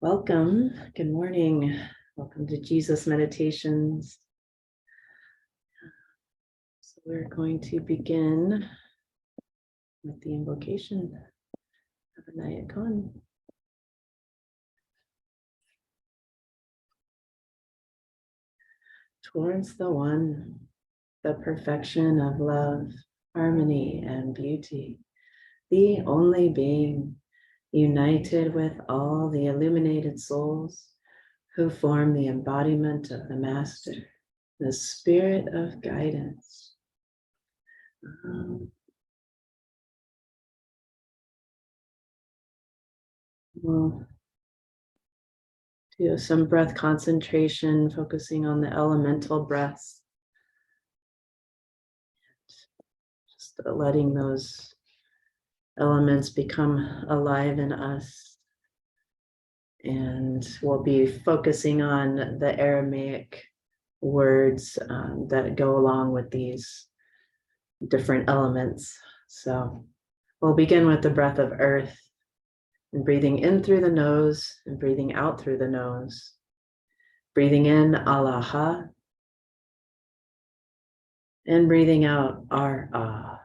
Welcome. Good morning. Welcome to Jesus Meditations. So we're going to begin with the invocation of Anaya Khan. Towards the One, the perfection of love, harmony, and beauty, the only being, united with all the illuminated souls who form the embodiment of the Master, the spirit of guidance. We'll do some breath concentration, focusing on the elemental breaths. Just letting those elements become alive in us. And we'll be focusing on the Aramaic words that go along with these different elements. So we'll begin with the breath of earth, and breathing in through the nose and breathing out through the nose. Breathing in, Alaha, and breathing out, Ar-Ah.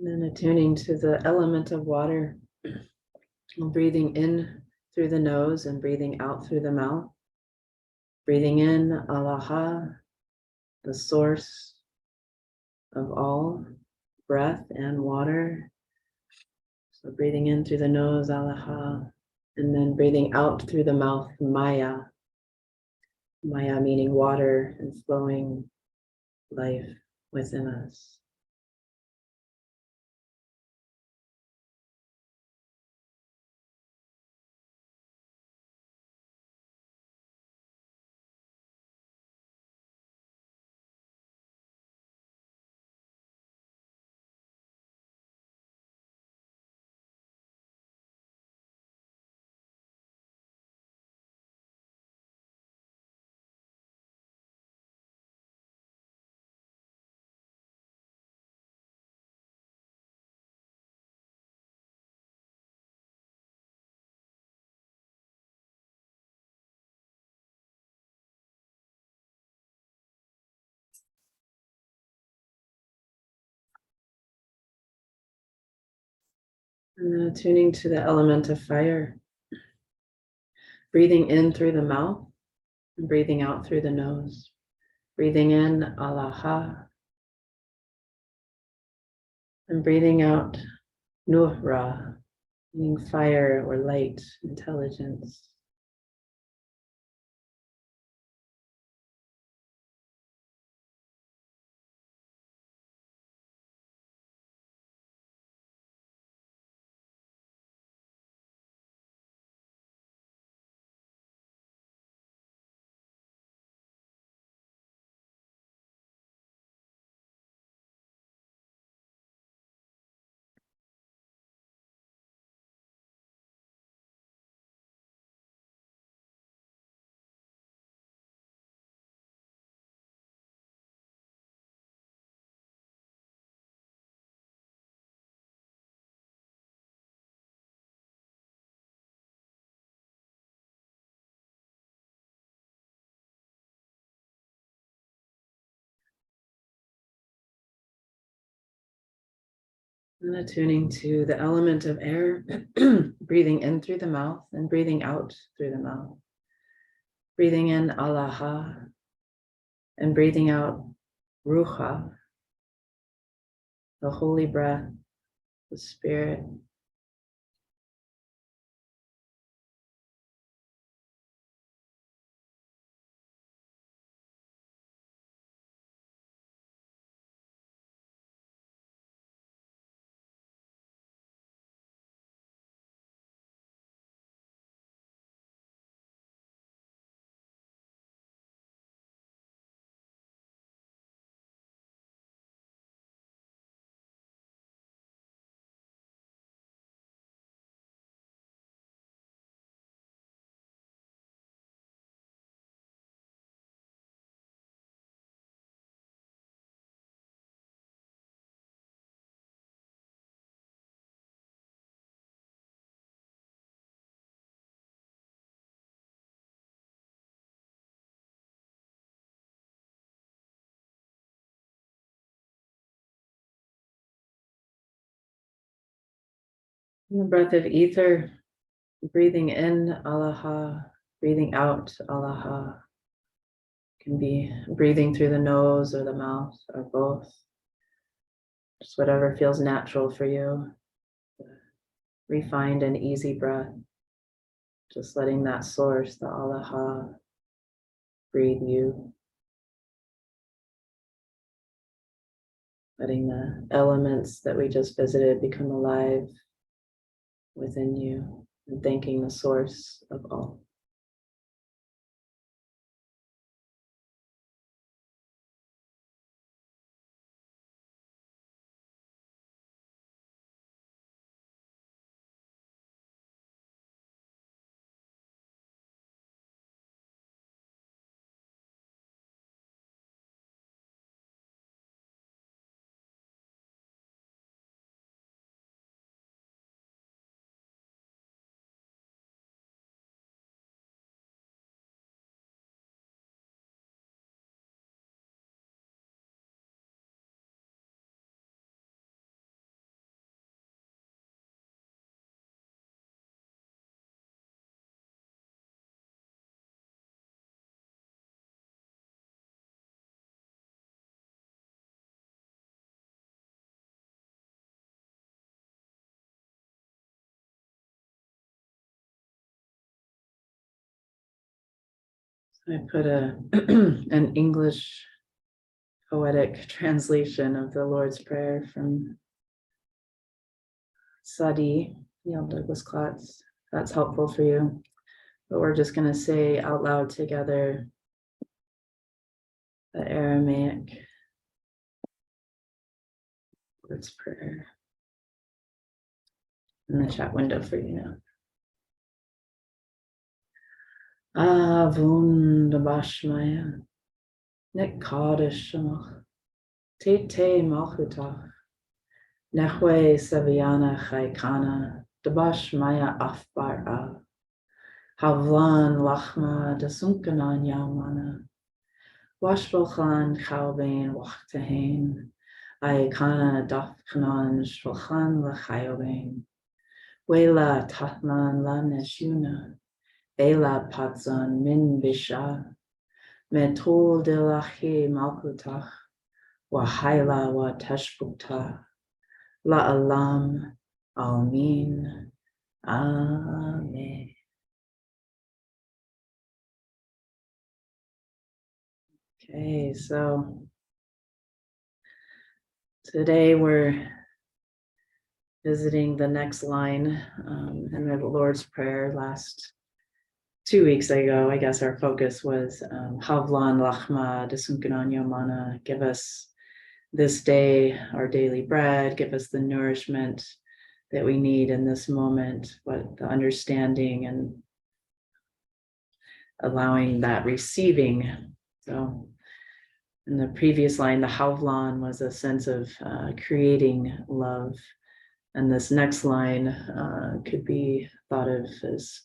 And then attuning to the element of water, breathing in through the nose and breathing out through the mouth. Breathing in, Alaha, the source of all breath and water. So breathing in through the nose, Alaha, and then breathing out through the mouth, Maya. Maya meaning water and flowing life within us. And then attuning to the element of fire. Breathing in through the mouth and breathing out through the nose. Breathing in, Alaha, and breathing out, Nuhra, meaning fire or light, intelligence. And attuning to the element of air, breathing in through the mouth and breathing out through the mouth. Breathing in alaha and breathing out ruha, the holy breath, the spirit. And the breath of ether, breathing in alaha, breathing out alaha. Can be breathing through the nose or the mouth or both. Just whatever feels natural for you. Refined and easy breath. Just letting that source, the alaha, breathe you. Letting the elements that we just visited become alive within you, and thanking the source of all. I put an English poetic translation of the Lord's Prayer from Sadi, Neil Douglas Klotz. That's helpful for you. But we're just going to say out loud together the Aramaic Lord's Prayer in the chat window for you now. Wunderbashmaya, Nekadishmach, Tete Malchutach, Nehwe Saviana Chaikana, Dabashmaya Afbara, Havlan Lachma, Dasunkanan Yamana, Washbalchan Chaubain Wachtahain, Aikana Dafkanan Shvalchan Lachayobain, Wela Tatman La Neshuna, Ela Patzan Min Bisha, Metul de Lachi Malkutach, Wahaila Wa Tashbukta, La Alam, Amin, Amen. Okay, so today we're visiting the next line in the Lord's Prayer. Last 2 weeks ago, I guess our focus was Havlan Lachma Desunkanan Yomana, give us this day our daily bread, give us the nourishment that we need in this moment, what the understanding and allowing that receiving. So in the previous line, the Havlan was a sense of creating love. And this next line could be thought of as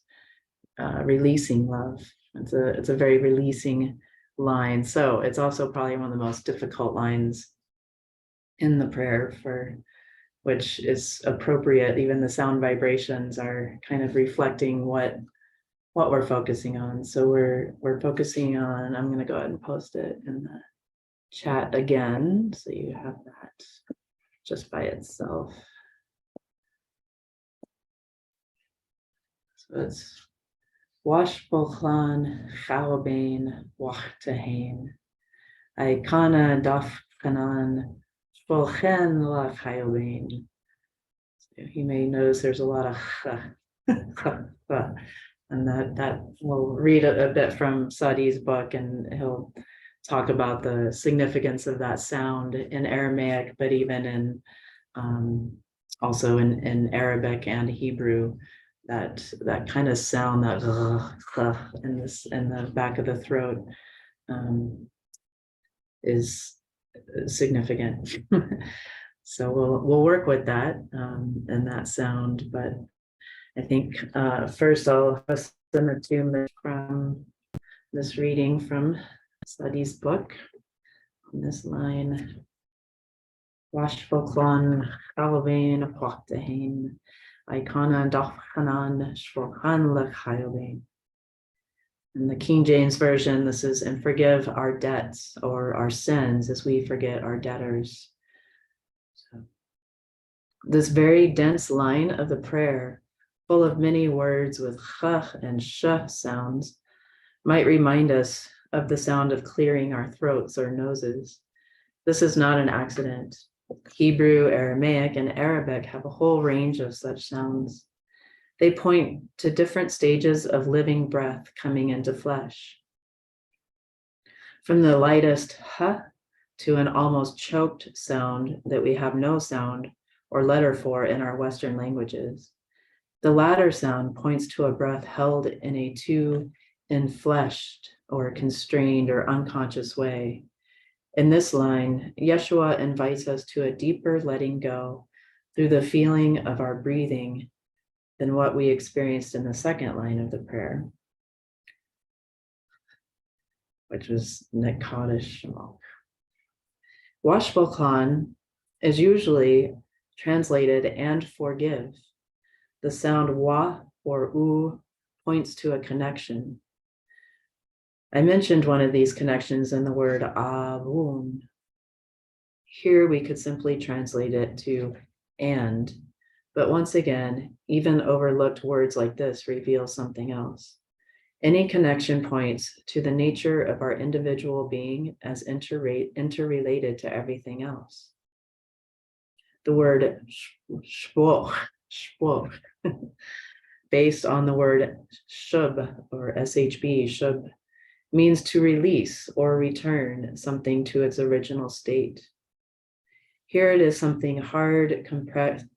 releasing love. It's a very releasing line. So it's also probably one of the most difficult lines in the prayer, for which is appropriate. Even the sound vibrations are kind of reflecting what what we're focusing on. So we're focusing on, I'm going to go ahead and post it in the chat again, so you have that just by itself. So it's Wash Bochlan Chalabain Wachtahain Aikana Dafkanan Spolchen La Chalabain. You may notice there's a lot of and that we'll read a bit from Sadi's book, and he'll talk about the significance of that sound in Aramaic, but even in also in Arabic and Hebrew, that kind of sound, that in the back of the throat, is significant. So we'll work with that and that sound, but I think first I'll listen to from this reading from Sadi's book on this line. Washvoklon Chalvain Apoctahain Icona Dochanan Shvokan Lechayobin. In the King James Version, this is, and forgive our debts or our sins as we forget our debtors. So, this very dense line of the prayer, full of many words with ch and sh sounds, might remind us of the sound of clearing our throats or noses. This is not an accident. Hebrew, Aramaic, and Arabic have a whole range of such sounds. They point to different stages of living breath coming into flesh. From the lightest h to an almost choked sound that we have no sound or letter for in our Western languages. The latter sound points to a breath held in a too enfleshed or constrained or unconscious way. In this line, Yeshua invites us to a deeper letting go through the feeling of our breathing than what we experienced in the second line of the prayer, which was Nekadish Shemok. Washbokhan is usually translated and forgive. The sound wa or u points to a connection. I mentioned one of these connections in the word avun. Here we could simply translate it to and, but once again, even overlooked words like this reveal something else. Any connection points to the nature of our individual being as interrelated to everything else. The word shpoch, based on the word shub or shb, shub, means to release or return something to its original state. Here it is something hard,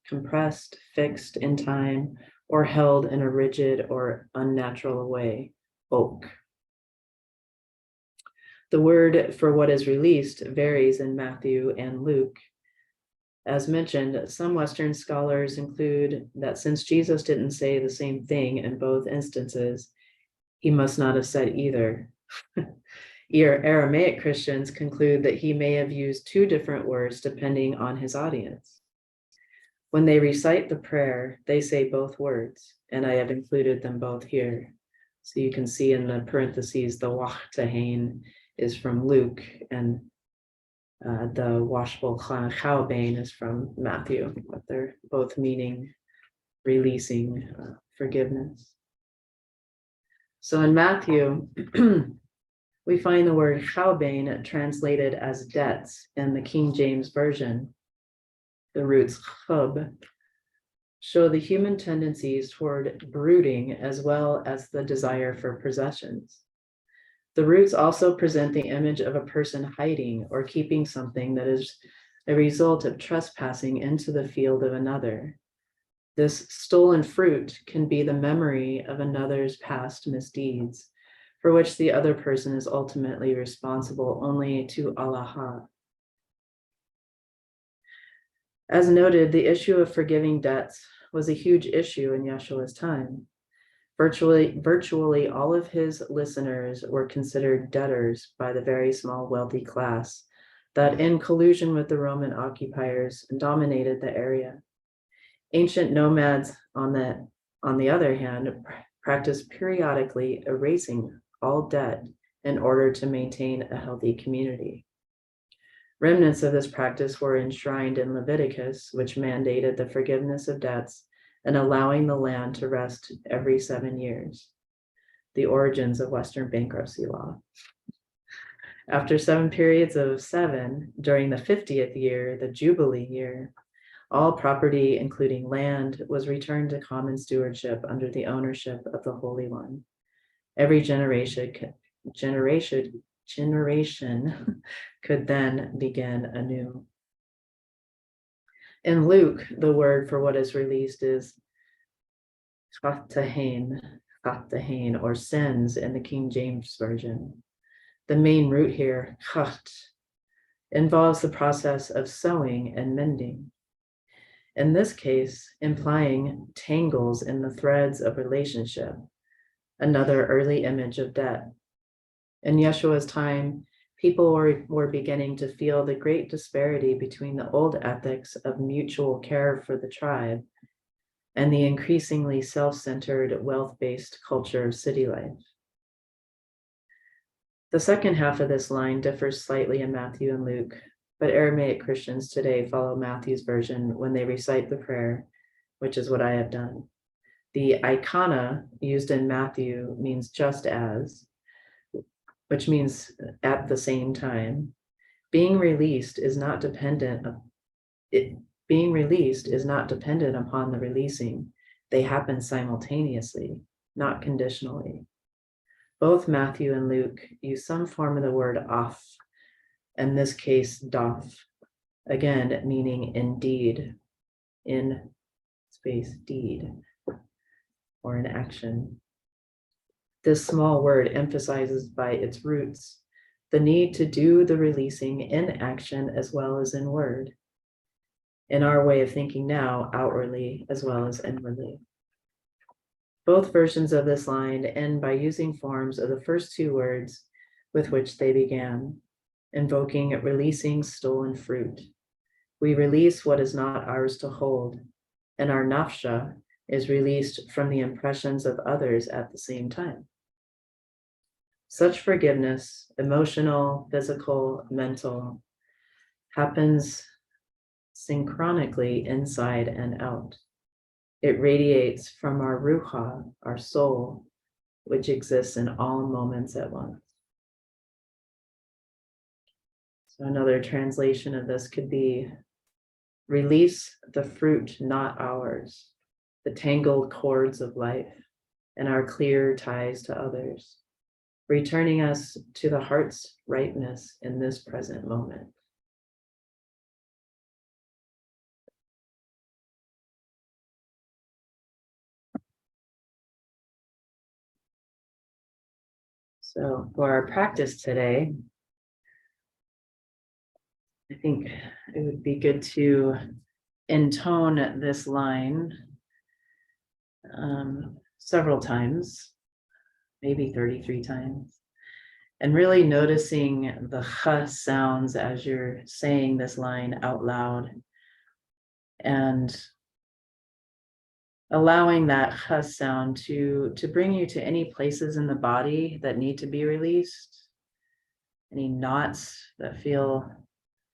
compressed, fixed in time, or held in a rigid or unnatural way, oak. The word for what is released varies in Matthew and Luke. As mentioned, some Western scholars include that since Jesus didn't say the same thing in both instances, he must not have said either. Aramaic Christians conclude that he may have used two different words depending on his audience. When they recite the prayer, they say both words, and I have included them both here. So you can see in the parentheses, the wachtahain is from Luke, and the washbul chaubain is from Matthew, but they're both meaning releasing forgiveness. So in Matthew, we find the word chaubain translated as debts in the King James Version. The roots chub show the human tendencies toward brooding as well as the desire for possessions. The roots also present the image of a person hiding or keeping something that is a result of trespassing into the field of another. This stolen fruit can be the memory of another's past misdeeds, for which the other person is ultimately responsible only to Allah. As noted, the issue of forgiving debts was a huge issue in Yeshua's time. Virtually all of his listeners were considered debtors by the very small wealthy class that, in collusion with the Roman occupiers, dominated the area. Ancient nomads, on the other hand, practice periodically erasing all debt in order to maintain a healthy community. Remnants of this practice were enshrined in Leviticus, which mandated the forgiveness of debts and allowing the land to rest every 7 years. The origins of Western bankruptcy law. After 7 periods of 7, during the 50th year, the Jubilee year, all property, including land, was returned to common stewardship under the ownership of the Holy One. Every generation could then begin anew. In Luke, the word for what is released is chatahain, or sins in the King James Version. The main root here, chat, involves the process of sewing and mending. In this case, implying tangles in the threads of relationship, another early image of debt. In Yeshua's time, people were beginning to feel the great disparity between the old ethics of mutual care for the tribe and the increasingly self-centered, wealth-based culture of city life. The second half of this line differs slightly in Matthew and Luke, but Aramaic Christians today follow Matthew's version when they recite the prayer, which is what I have done. The ikana used in Matthew means just as, which means at the same time. Being released is not dependent upon the releasing. They happen simultaneously, not conditionally. Both Matthew and Luke use some form of the word af, in this case, daf, again, meaning indeed, in space deed, or in action. This small word emphasizes by its roots the need to do the releasing in action as well as in word. In our way of thinking now, outwardly as well as inwardly. Both versions of this line end by using forms of the first 2 words with which they began, invoking releasing stolen fruit. We release what is not ours to hold, and our nafsha is released from the impressions of others at the same time. Such forgiveness, emotional, physical, mental, happens synchronically inside and out. It radiates from our ruha, our soul, which exists in all moments at once. So another translation of this could be, release the fruit not ours, the tangled cords of life, and our clear ties to others, returning us to the heart's rightness in this present moment. So for our practice today, I think it would be good to intone this line several times, maybe 33 times, and really noticing the ch sounds as you're saying this line out loud, and allowing that ch sound to bring you to any places in the body that need to be released, any knots that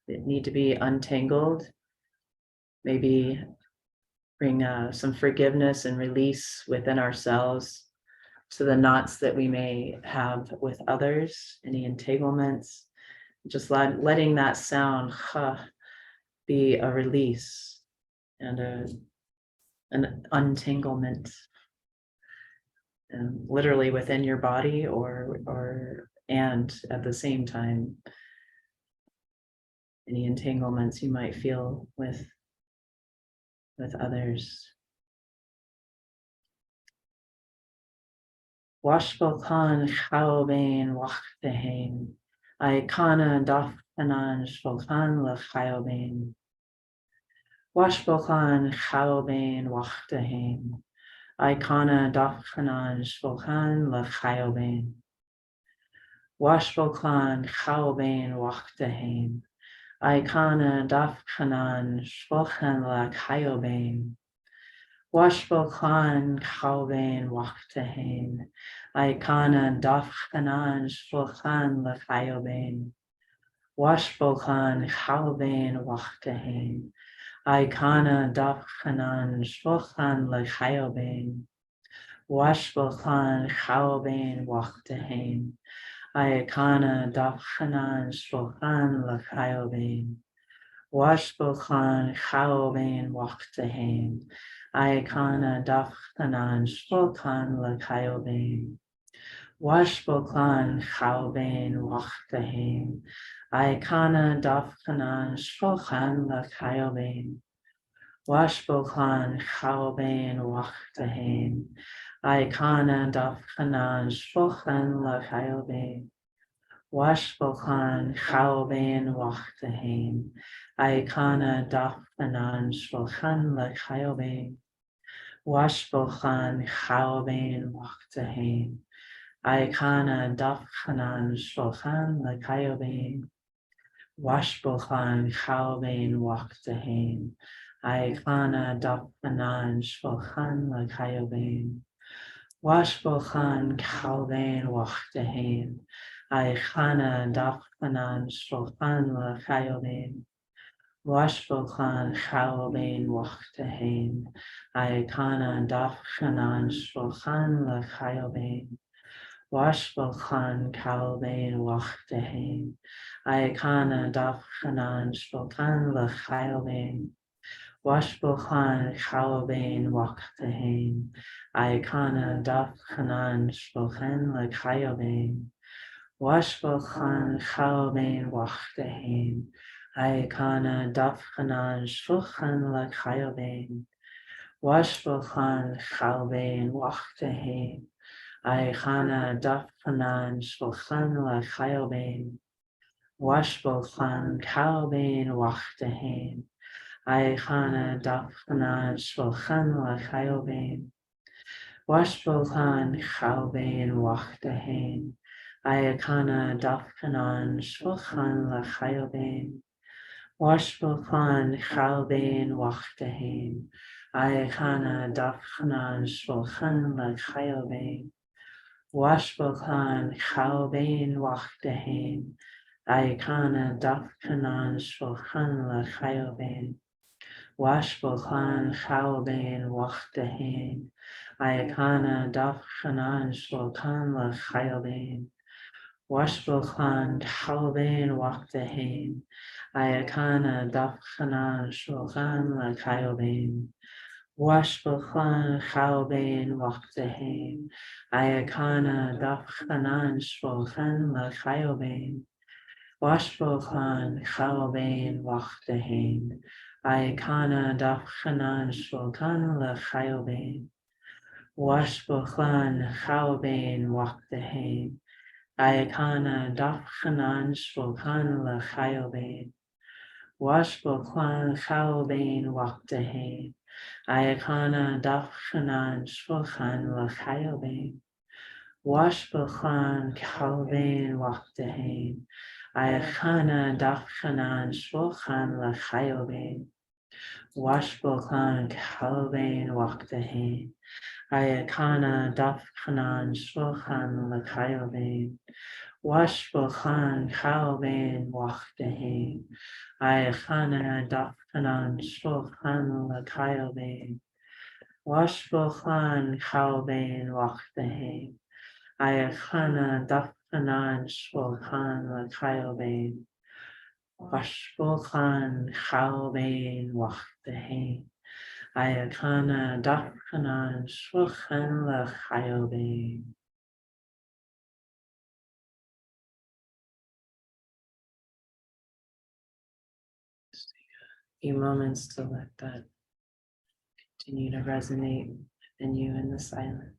need to be untangled, maybe bring some forgiveness and release within ourselves to the knots that we may have with others, any entanglements, just letting that sound be a release and an untanglement, literally within your body and at the same time, any entanglements you might feel with others. Washbalkan chaobain wachtehain, aikana dafkanan shvalkan lechaobain. Washbalkan chaobain wachtehain, aikana dafkanan shvalkan lechaobain. Washbalkan chaobain wachtehain, aikana dafkanan shvalkan lechaobain. Washbokhan Kalvain Waktahin, Aikana Dafkanan Shvokhan Lakayobain, Washbokhan Kalvain Waktahin, Aikana Dafkanan Shvokhan Lakayobain, Washbokhan Kalvain Waktahin, Aikana Dafkanan Shvokhan Lakayobain, Washbokhan Kalvain Waktahin, Aikana Dafkanan Shvokhan Lakayobain, Washbokhan Kalvain Waktahin, Aikana Dafkanan Shvokhan Lakayobain, Washbokhan Kalvain Waktahin, Aikana Dafkanan Shvokhan Lakayobain, Washbokhan Kalvain Waktahin, Aikana Dafkanan Shvokhan Lakayobain, Washbokhan Kalvain Waktahin, Aikana Dafkanan Shvokhan Lakayobain, Washbokhan Kalvain Waktahin, Aikana Dafkanan Shvokhan Lakayobain, Washbokhan Kalvain Waktahin, Aikana Dafkanan Shvokhan Lakayobain, Washbokhan Kalvain Waktahin, Aikana Dafkanan Shvokhan Lakayobain, Washbokhan Kalvain Waktahin, Aikana Dafkanan Shvokhan Lakayobain, Washbokhan Kalvain Waktahin, Aikana Dafkanan Shvokhan Lakayobain, Washbokhan Kalvain Waktahin, Aikana Dafkanan Shvokhan Lakayobain, Washbokhan Kalvain Waktahin, Aikana Dafkanan Shvokhan Lakayobain, Washbokhan Kalvain Waktahin, Aikana Dafkanan Shvokhan Lakayobain, Washbokhan Kalvain Waktahin, Aikana Dafkanan Shvokhan Lakayobain, Washbokhan Kalvain Waktahin, Aikana Dafkanan Shvokhan Lakayobain, Washbokhan Kalvain Waktahin, Aikana Dafkanan Shvokhan Lakayobain, Washbokhan Kalvain Waktahin, Aikana Dafkanan Shvokhan Lakayobain, Washbokhan Kalvain Waktahin, Aikana Dafkanan Shvokhan Lakayobain, Washbokhan Kalvain Waktahin, Aikana Dafkanan Shvokhan Lakayobain, Washbokhan Kalvain Waktahin, Aikana Dafkanan Shvokhan Lakayobain, Washbokhan Kalvain Waktahin, Aikana Dafkanan Shvokhan Lakayobain, Washbokhan Kalvain Waktahin, Aikana Dafkanan Shvokhan Lakayobain, Washbokhan Kalvain Waktahin, Aikana Dafkanan Shvokhan Lakayobain, Washbokhan Kalvain Waktahin, Aikana Dafkanan Shvokhan Lakayobain, Washbokhan Kalvain Waktahin, Aikana Dafkanan Shvokhan Lakayobain, Washbokhan Kalvain Waktahin, Aikana Dafkanan Shvokhan Lakayobain, Washbokhan Kalvain Waktahin, Aikana Dafkanan Shvokhan Lakayobain. Few moments to let that continue to resonate within you in the silence.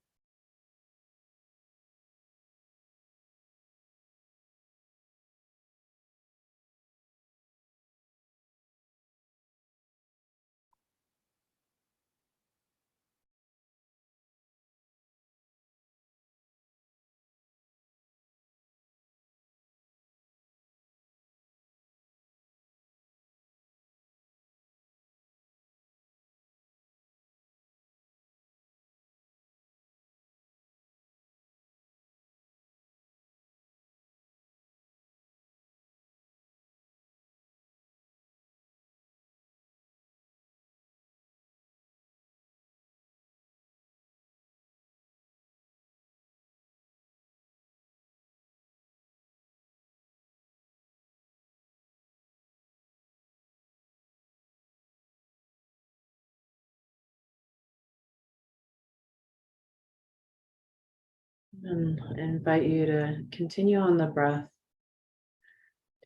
And I invite you to continue on the breath,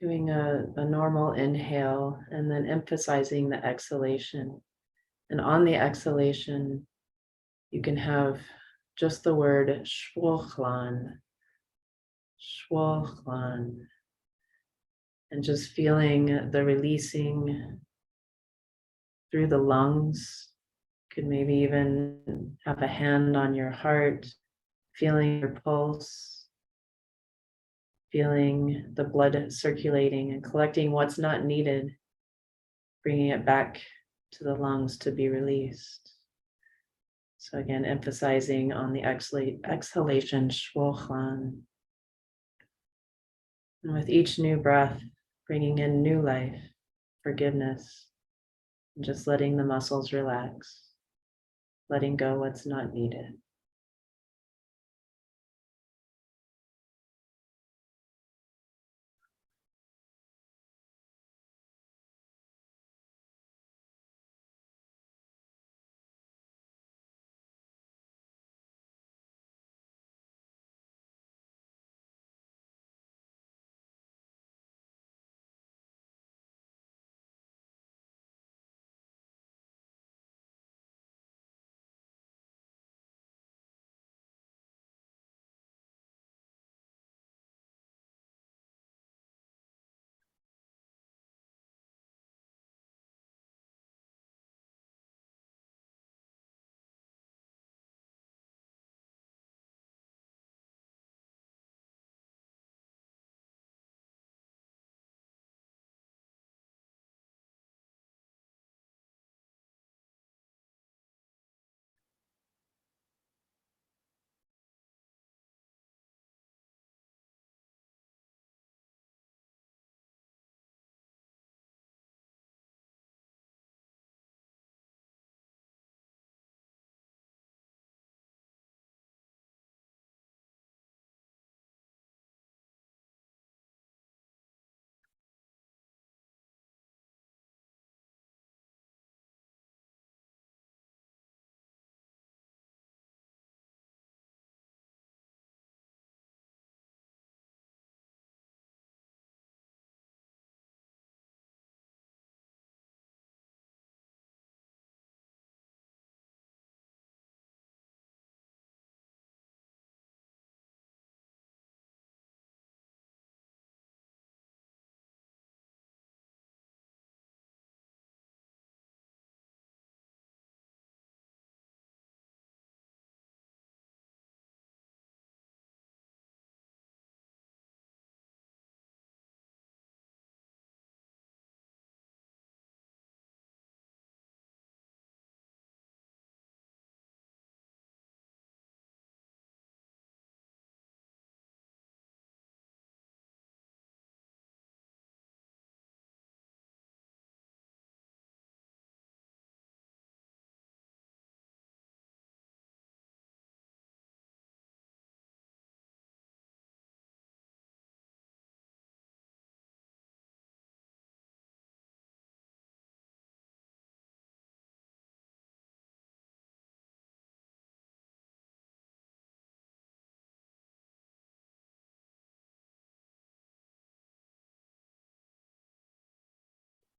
doing a normal inhale and then emphasizing the exhalation. And on the exhalation, you can have just the word shwochlan, shwochlan, and just feeling the releasing through the lungs. Could maybe even have a hand on your heart, feeling your pulse, feeling the blood circulating and collecting what's not needed, bringing it back to the lungs to be released. So again, emphasizing on the exhalation, shwochlan. And with each new breath, bringing in new life, forgiveness, and just letting the muscles relax, letting go what's not needed.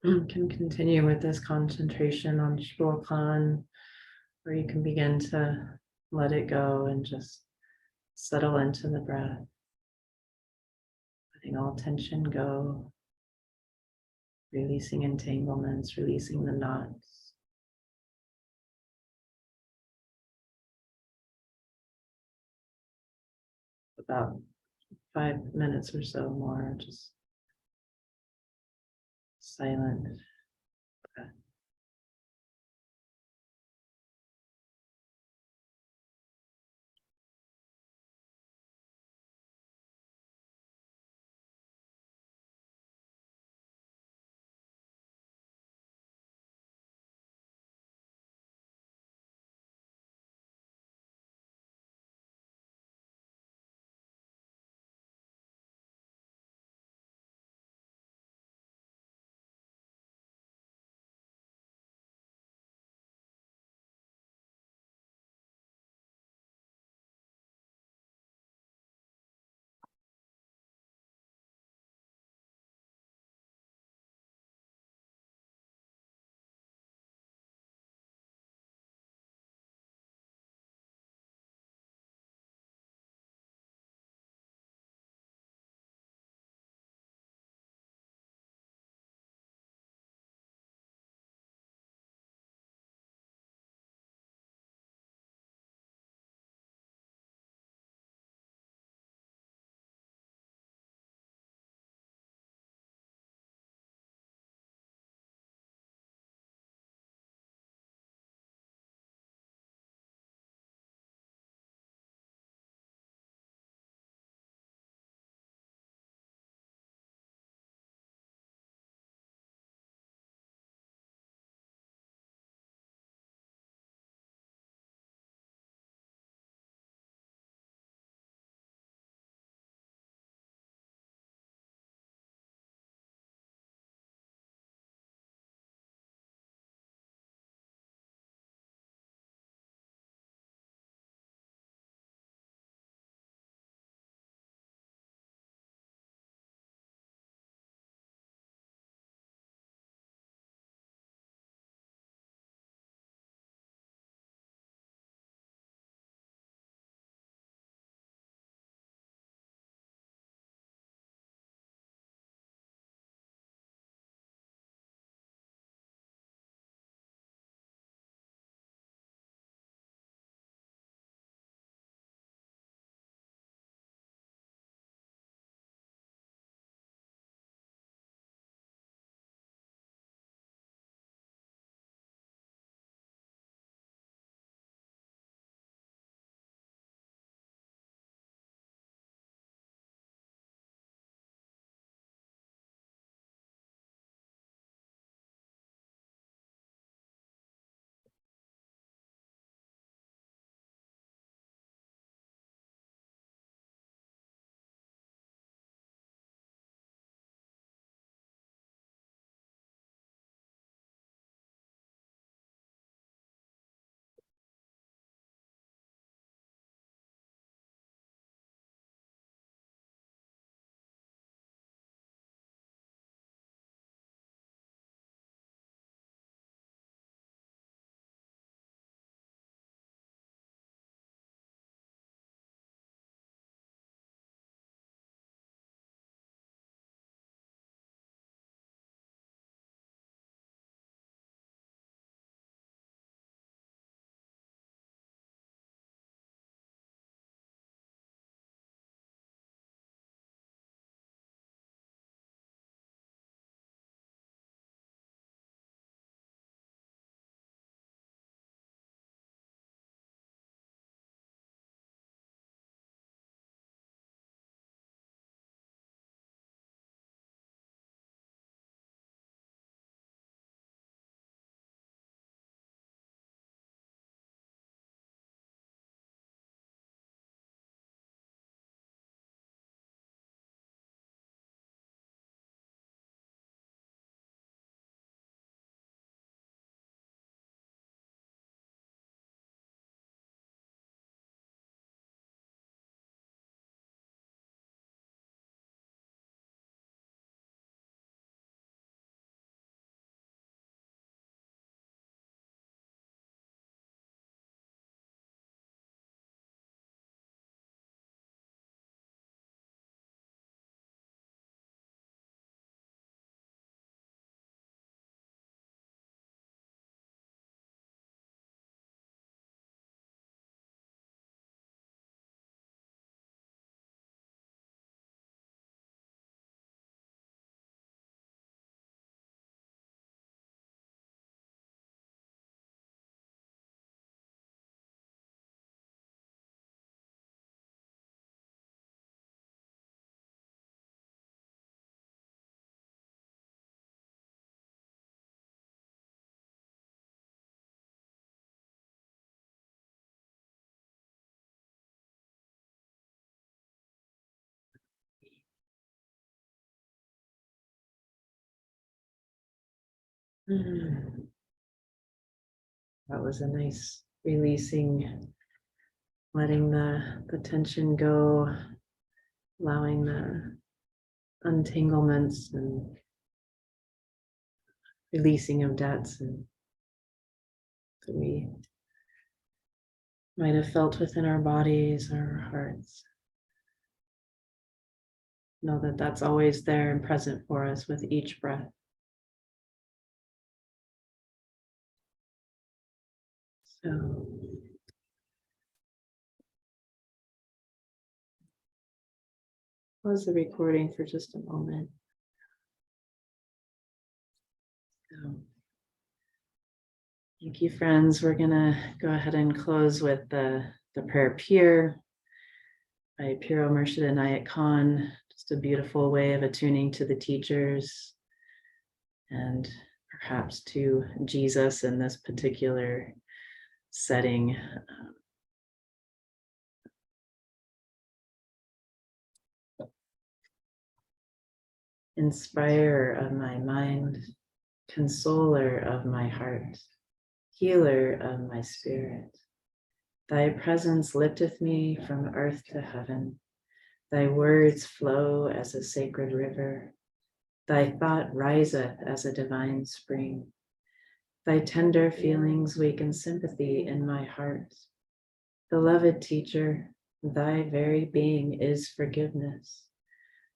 You can continue with this concentration on shwochlan, where you can begin to let it go and just settle into the breath, letting all tension go, releasing entanglements, releasing the knots. About 5 minutes or so more, just silent breath. That was a nice releasing, letting the tension go, allowing the untanglements and releasing of debts and that we might have felt within our bodies, our hearts. Know that that's always there and present for us with each breath. So pause the recording for just a moment. So, thank you, friends. We're gonna go ahead and close with the prayer Pir by Piro Murshid Inayat Khan. Just a beautiful way of attuning to the teachers and perhaps to Jesus in this particular setting. Inspirer of my mind, consoler of my heart, healer of my spirit. Thy presence lifteth me from earth to heaven. Thy words flow as a sacred river. Thy thought riseth as a divine spring. Thy tender feelings waken sympathy in my heart. Beloved teacher, thy very being is forgiveness.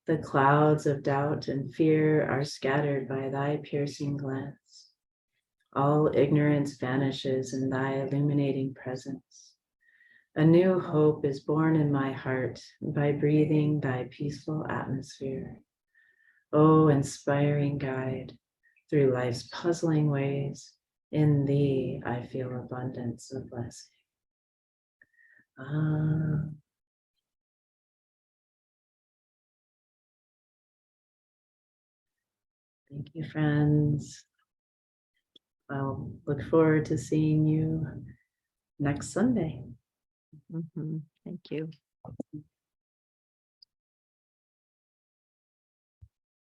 The clouds of doubt and fear are scattered by thy piercing glance. All ignorance vanishes in thy illuminating presence. A new hope is born in my heart by breathing thy peaceful atmosphere. O inspiring guide, through life's puzzling ways, in thee I feel abundance of blessing. Thank you, friends. I'll look forward to seeing you next Sunday. Thank you.